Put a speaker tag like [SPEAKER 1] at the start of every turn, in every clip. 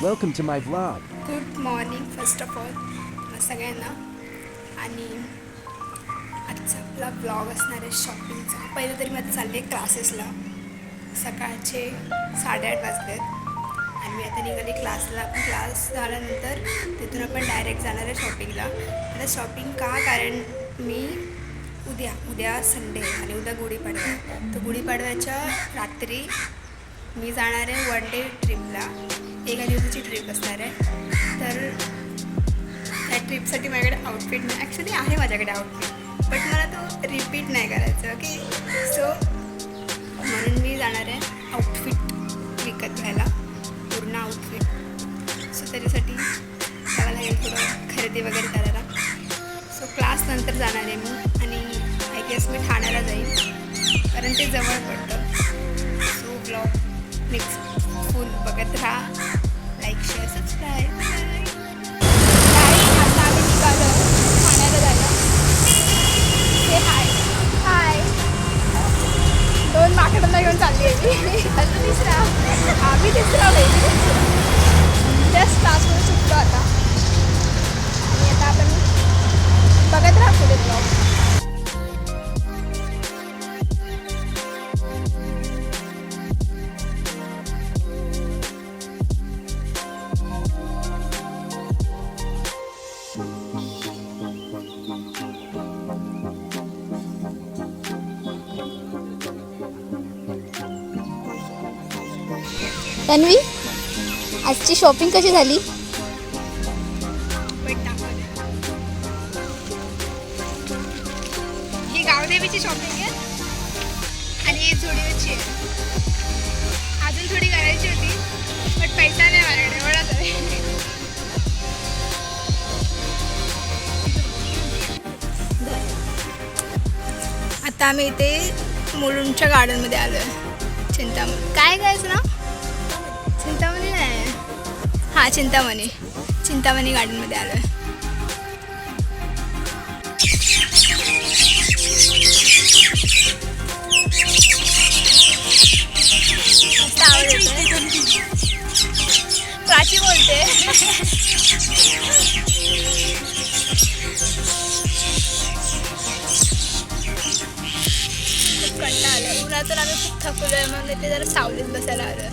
[SPEAKER 1] Welcome to my vlog.
[SPEAKER 2] Good morning first of all सगळ्यांना. आणि आजचा आपला ब्लॉग असणार आहे शॉपिंगचा. पहिलं तरी मी आता चालले आहे क्लासेसला. सकाळचे 8:30 वाजलेत आणि मी आता निघाले क्लासला. क्लास झाल्यानंतर तिथून आपण डायरेक्ट जाणार आहे शॉपिंगला. आता शॉपिंग का, कारण मी उद्या संडे आणि उद्या गुढीपाडवा. तर गुढीपाडव्याच्या रात्री मी जाणार आहे वन डे ट्रिपला. एका दिवसाची ट्रिप असणार आहे. तर त्या ट्रिपसाठी माझ्याकडे आउटफिट नाही. ॲक्च्युली आहे माझ्याकडे आउटफिट, बट मला तो रिपीट नाही करायचं. ओके, सो म्हणून मी जाणार आहे आउटफिट विकत घ्यायला, पूर्ण आउटफिट. सो त्याच्यासाठी मला लागेल थोडं खरेदी वगैरे करायला. सो क्लास नंतर जाणार आहे मी आणि आय गेस मी ठाण्याला जाईल, कारण ते जवळ पडतं. सो ब्लॉग नेक्स्ट फुल बघत राहा. Like, share, subscribe. आता आम्ही निघालो ठाण्याला जायला. हे हाय 2 माकडांना घेऊन चालली आहे मी. अजून तिसरा आम्ही पाहिजे. जस्ट क्लासमध्ये सुटलो आता आणि आता आपण बघत राहा पुढे ब्लॉग.
[SPEAKER 3] तन्वी, आजची शॉपिंग कशी झाली?
[SPEAKER 2] ही गावदेवीची शॉपिंग आहे आणि ही झुडिओची आहे. अजून थोडी करायची होती, बट पैसा नाही माझ्याकडे, एवढाच आहे. आता आम्ही इथे मुलुंडच्या गार्डनमध्ये आलो आहे. चिंतामणी काय करायचं ना? चिंतामणी नाही, हां चिंतामणी गार्डनमध्ये आलो आहे. प्राची बोलते. खूप कंटाळा आला उन्हातून. आम्ही खूप थकलो आहे, मग ते जरा सावलीत बसायला आलो.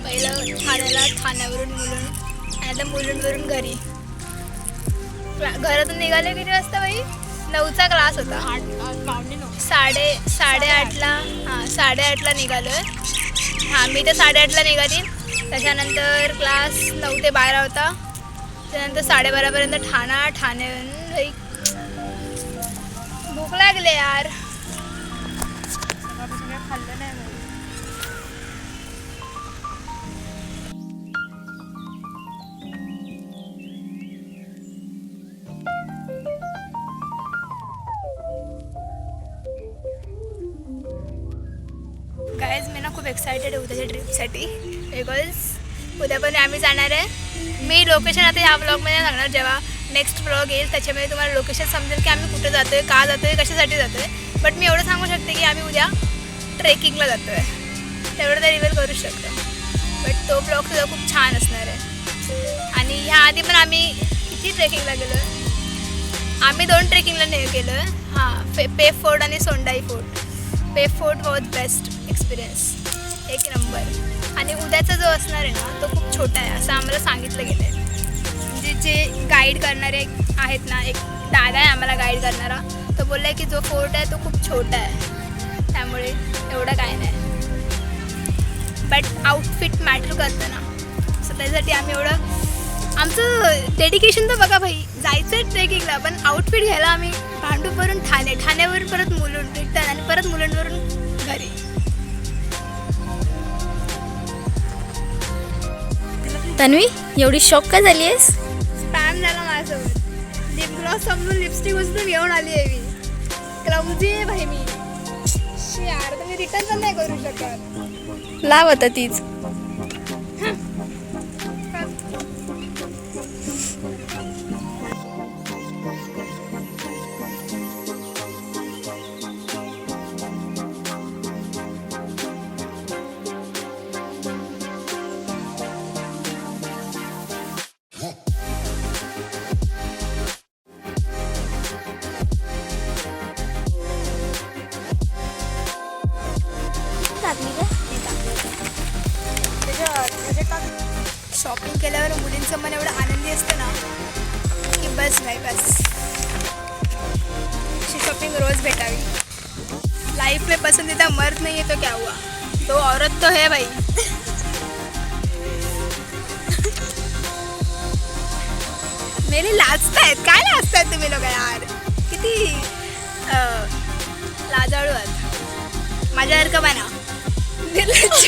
[SPEAKER 2] पहिलं ठाण्यावरून मुलुंड आणि आता मुलुंडवरून घरी. घरातून निघाले किती वाजता बाई? 9चा क्लास होता. 8:30ला. हां 8:30ला निघालो आहे. हां मी तर 8:30ला निघाली. त्याच्यानंतर क्लास 9 ते 12 होता. त्यानंतर 12:30पर्यंत ठाण्यावरून भाई भूक लागले यार. सकाळपासून काही खाल्लं नाही. गाईज मी ना खूप एक्सायटेड आहे उद्याच्या ट्रिपसाठी, बिकॉज उद्या पण आम्ही जाणार आहे. मी लोकेशन आता ह्या ब्लॉगमध्ये सांगणार, जेव्हा नेक्स्ट ब्लॉग येईल त्याच्यामध्ये तुम्हाला लोकेशन समजेल की आम्ही कुठे जातो आहे, का जातो आहे, कशासाठी जातो आहे. बट मी एवढं सांगू शकते की आम्ही उद्या ट्रेकिंगला जातो आहे, तेवढं ते रिव्हील करू शकतो. बट तो ब्लॉगसुद्धा खूप छान असणार आहे. आणि ह्या आधी पण आम्ही किती ट्रेकिंगला गेलो आहे. आम्ही 2 ट्रेकिंगला गेलो आहे. हां पे फोर्ट आणि Sondai fort. Pe fort was best experience, एक नंबर. आणि उद्याचा जो असणार आहे ना तो खूप छोटा आहे असं आम्हाला सांगितलं गेलं आहे. म्हणजे जे गाईड करणारे आहेत ना, एक दादा आहे आम्हाला गाईड करणारा, तो बोलला आहे की जो फोर्ट आहे तो खूप छोटा आहे, त्यामुळे एवढं काय नाही. बट आउटफिट मॅटर करतं ना, सो त्यासाठी आम्ही एवढं आमचं डेडिकेशन तर बघा भाई. जायचं आहे ट्रेकिंगला, पण आउटफिट घ्यायला आम्ही भांडूपवरून ठाण्यावरून परत मुलुंड रिटर्न आणि परत मुलुंडवरून घरी.
[SPEAKER 3] तन्वी, एवढी शॉक का झाली आहेस?
[SPEAKER 2] स्पॅम झाला माझ्यासोबत. लिप ग्लॉस समजून लिपस्टिक वस्तू घेऊन आली आहे मी. क्लमजी आहे भाई मी. यार तर मी रिटर्न पण नाही करू शकत.
[SPEAKER 3] लाव आता तीच.
[SPEAKER 2] केल्यावर मुलींचं मन एवढं आनंदी असतं ना की बस भाई बस. अशी शॉपिंग रोज भेटावी. लाइफ में पसंदीदा मर्द नहीं है तो क्या हुआ, तो औरत तो है भाई. मेरे लाजतायत, काय लाजतायत तुम्ही लोक यार, किती लाजाळू आहात. माझ्यासारखं बना निर्लज्ज.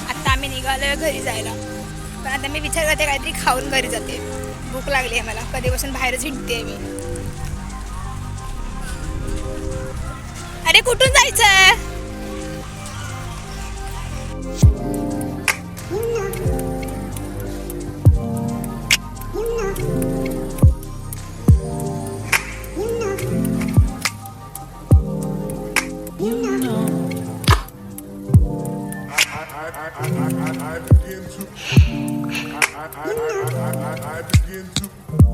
[SPEAKER 2] आता आम्ही निघालोय घरी जायला, पण आता मी विचार करते काहीतरी खाऊन घरी जाते. भूक लागली आहे मला, कधीपासून बाहेरच हिंडते मी. अरे कुठून जायचं?
[SPEAKER 1] I begin to